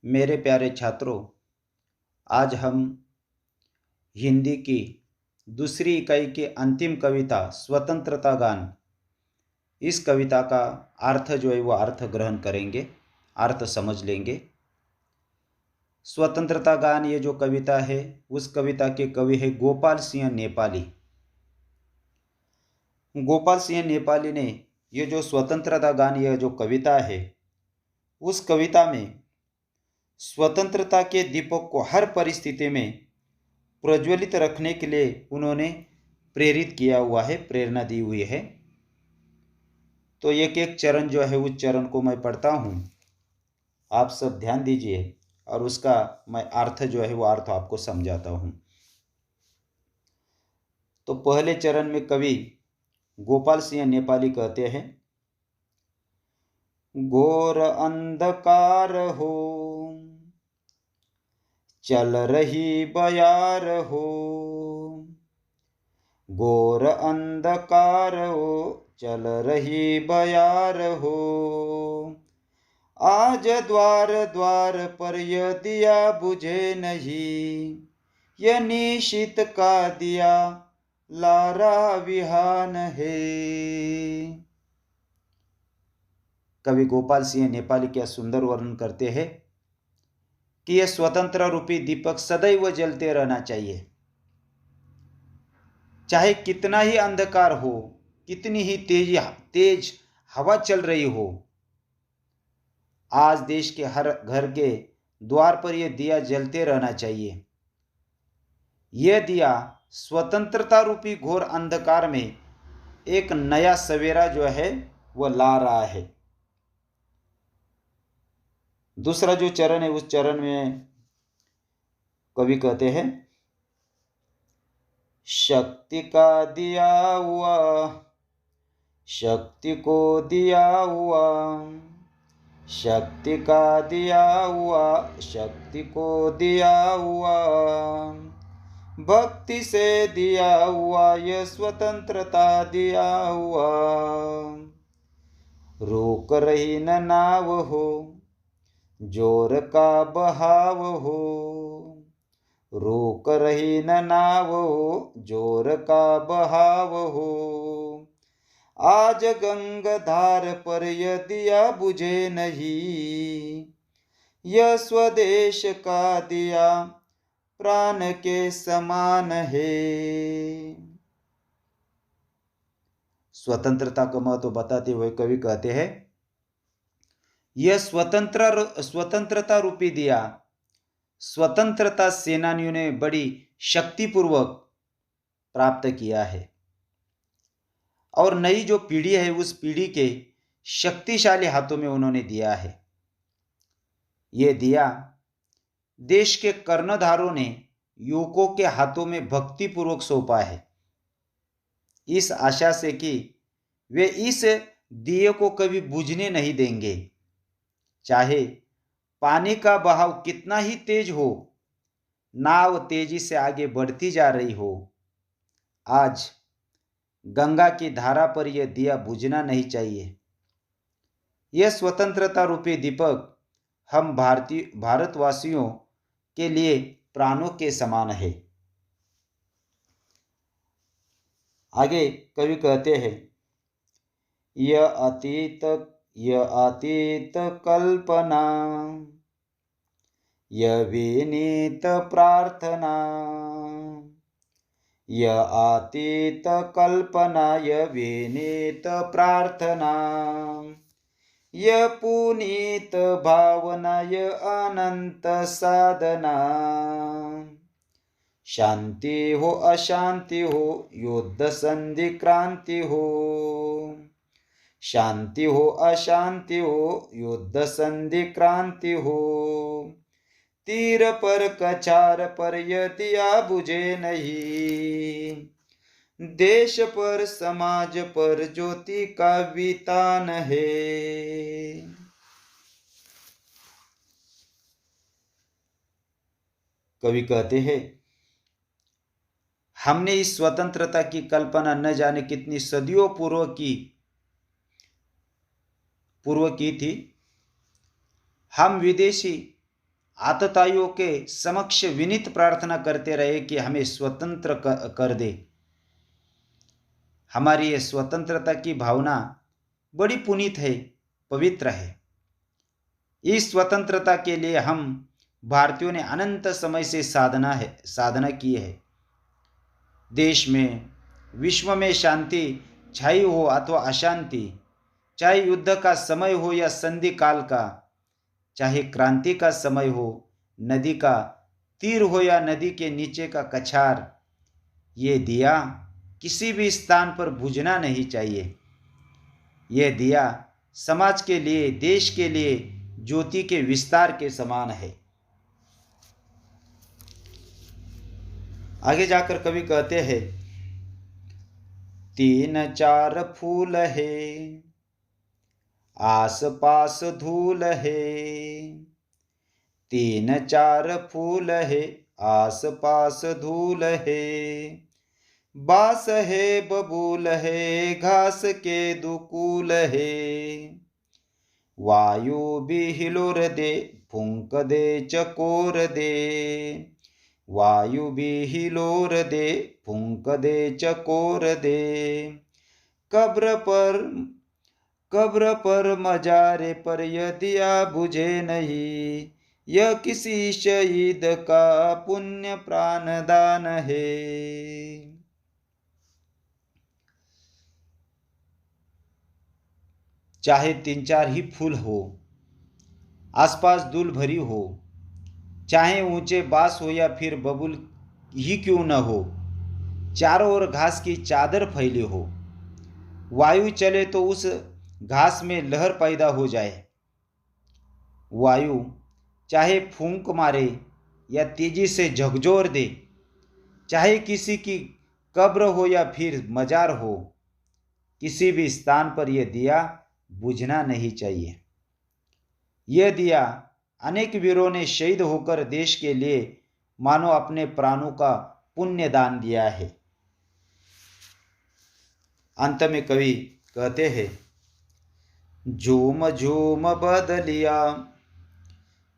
मेरे प्यारे छात्रों, आज हम हिंदी की दूसरी इकाई की अंतिम कविता स्वतंत्रता गान, इस कविता का अर्थ जो है वो अर्थ ग्रहण करेंगे, अर्थ समझ लेंगे। स्वतंत्रता गान ये जो कविता है उस कविता के कवि है गोपाल सिंह नेपाली। गोपाल सिंह नेपाली ने ये जो स्वतंत्रता गान यह जो कविता है उस कविता में स्वतंत्रता के दीपक को हर परिस्थिति में प्रज्वलित रखने के लिए उन्होंने प्रेरित किया हुआ है, प्रेरणा दी हुई है। तो एक एक चरण जो है उस चरण को मैं पढ़ता हूँ, आप सब ध्यान दीजिए और उसका मैं अर्थ जो है वो अर्थ आपको समझाता हूँ। तो पहले चरण में कवि गोपाल सिंह नेपाली कहते हैं, घोर अंधकार हो चल रही बयार हो, घोर अंधकार हो चल रही बयार हो, आज द्वार द्वार पर यह दिया बुझे नहीं, यह निशित का दिया लारा विहान है। कवि गोपाल सिंह नेपाली क्या सुंदर वर्णन करते हैं कि यह स्वतंत्र रूपी दीपक सदैव जलते रहना चाहिए, चाहे कितना ही अंधकार हो, कितनी ही तेज हवा चल रही हो। आज देश के हर घर के द्वार पर यह दिया जलते रहना चाहिए। यह दिया स्वतंत्रता रूपी घोर अंधकार में एक नया सवेरा जो है वह ला रहा है। दूसरा जो चरण है उस चरण में कवि कहते हैं, शक्ति का दिया हुआ शक्ति को दिया हुआ, शक्ति का दिया हुआ शक्ति को दिया हुआ, भक्ति से दिया हुआ यह स्वतंत्रता दिया हुआ, रोक रही न नाव हो जोर का बहाव हो, रोक रही न नाव हो जोर का बहाव हो, आज गंगाधार पर यह दिया बुझे नहीं, यह स्वदेश का दिया प्राण के समान है। स्वतंत्रता का महत्व बताते हुए कवि कहते हैं, यह स्वतंत्रता रूपी दिया स्वतंत्रता सेनानियों ने बड़ी शक्तिपूर्वक प्राप्त किया है और नई जो पीढ़ी है उस पीढ़ी के शक्तिशाली हाथों में उन्होंने दिया है। ये दिया देश के कर्णधारों ने युवकों के हाथों में भक्तिपूर्वक सौंपा है, इस आशा से कि वे इस दिए को कभी बुझने नहीं देंगे, चाहे पानी का बहाव कितना ही तेज हो, नाव तेजी से आगे बढ़ती जा रही हो, आज गंगा की धारा पर यह दिया बुझना नहीं चाहिए। यह स्वतंत्रता रूपी दीपक हम भारतवासियों के लिए प्राणों के समान है। आगे कवि कहते हैं, यह अतीत कल्पना, यह विनीत प्रार्थना, यह अतीत कल्पना, यह विनीत प्रार्थना, यह पुनीत भावना, यह अनंत साधना, शांति हो अशांति हो युद्ध संधि क्रांति हो, शांति हो अशांति हो युद्ध संधि क्रांति हो, तीर पर कछार पर यह दिया बुझे नहीं, देश पर समाज पर ज्योति का वितान है। कवि कहते हैं, हमने इस स्वतंत्रता की कल्पना न जाने कितनी सदियों पूर्व की थी। हम विदेशी आतताइयों के समक्ष विनीत प्रार्थना करते रहे कि हमें स्वतंत्र कर दे। हमारी ये स्वतंत्रता की भावना बड़ी पुनीत है, पवित्र है। इस स्वतंत्रता के लिए हम भारतीयों ने अनंत समय से साधना की है। देश में, विश्व में शांति छाई हो अथवा अशांति, चाहे युद्ध का समय हो या संधि काल का, चाहे क्रांति का समय हो, नदी का तीर हो या नदी के नीचे का कछार, ये दिया किसी भी स्थान पर बुझना नहीं चाहिए। यह दिया समाज के लिए, देश के लिए ज्योति के विस्तार के समान है। आगे जाकर कवि कहते हैं, 3-4 फूल है, आस पास धूल है। 3-4 फूल है, आस पास धूल है। बास है, बबूल है, घास के दुकूल है। वायु भी हिलोर दे, फूंक दे, चकोर दे। वायु भी हिलोर दे, फूंक दे, चकोर दे। कब्र पर मजारे पर यह दिया बुझे नहीं, यह किसी शहीद का पुण्य प्राणदान है। चाहे 3-4 ही फूल हो, आसपास धूल भरी हो, चाहे ऊंचे बांस हो या फिर बबूल ही क्यों न हो, चारों ओर घास की चादर फैली हो, वायु चले तो उस घास में लहर पैदा हो जाए। वायु चाहे फूंक मारे या तेजी से झकझोर दे, चाहे किसी की कब्र हो या फिर मजार हो, किसी भी स्थान पर यह दिया बुझना नहीं चाहिए। यह दिया अनेक वीरों ने शहीद होकर देश के लिए मानो अपने प्राणों का पुण्य दान दिया है। अंत में कवि कहते हैं, झूम झूम बदलिया,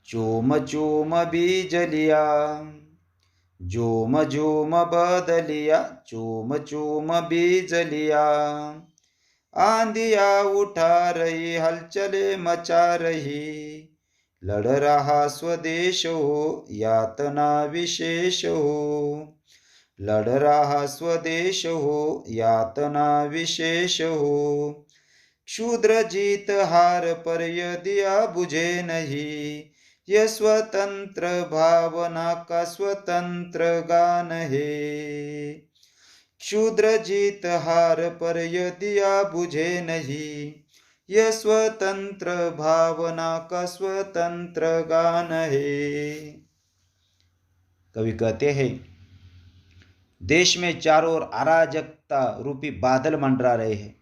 चूम चूम बीज लिया। झूम झूम बदलिया, चूम चूम बीज लिया। आंधिया उठा रही, हलचले मचा रही। लड़ रहा स्वदेश हो, यातना विशेष हो। लड़ रहा स्वदेश हो, यातना विशेष हो। क्षुद्र जीत हार पर यह दिया बुझे नहीं, यह स्वतंत्र भावना का स्वतंत्र गान है। क्षुद्र जीत हार पर यह दिया बुझे नहीं, यह स्वतंत्र भावना का स्वतंत्र गान है। कवि कहते हैं, देश में चारों ओर अराजकता रूपी बादल मंडरा रहे हैं।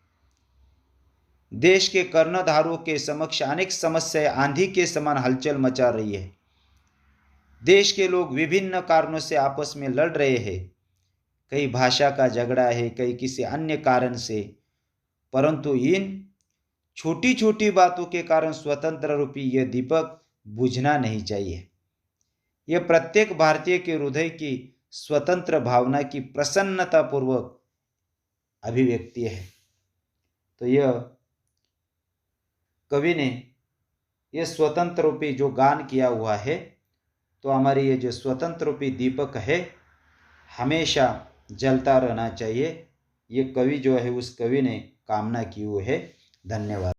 देश के कर्णधारों के समक्ष अनेक समस्याएं आंधी के समान हलचल मचा रही है। देश के लोग विभिन्न कारणों से आपस में लड़ रहे हैं। कई भाषा का झगड़ा है, कई किसी अन्य कारण से, परंतु इन छोटी छोटी बातों के कारण स्वतंत्र रूपी यह दीपक बुझना नहीं चाहिए। यह प्रत्येक भारतीय के हृदय की स्वतंत्र भावना की प्रसन्नता पूर्वक अभिव्यक्ति है। तो यह कवि ने यह स्वतंत्र रूपी जो गान किया हुआ है, तो हमारी ये जो स्वतंत्र रूपी दीपक है हमेशा जलता रहना चाहिए। ये कवि जो है उस कवि ने कामना की हुई है। धन्यवाद।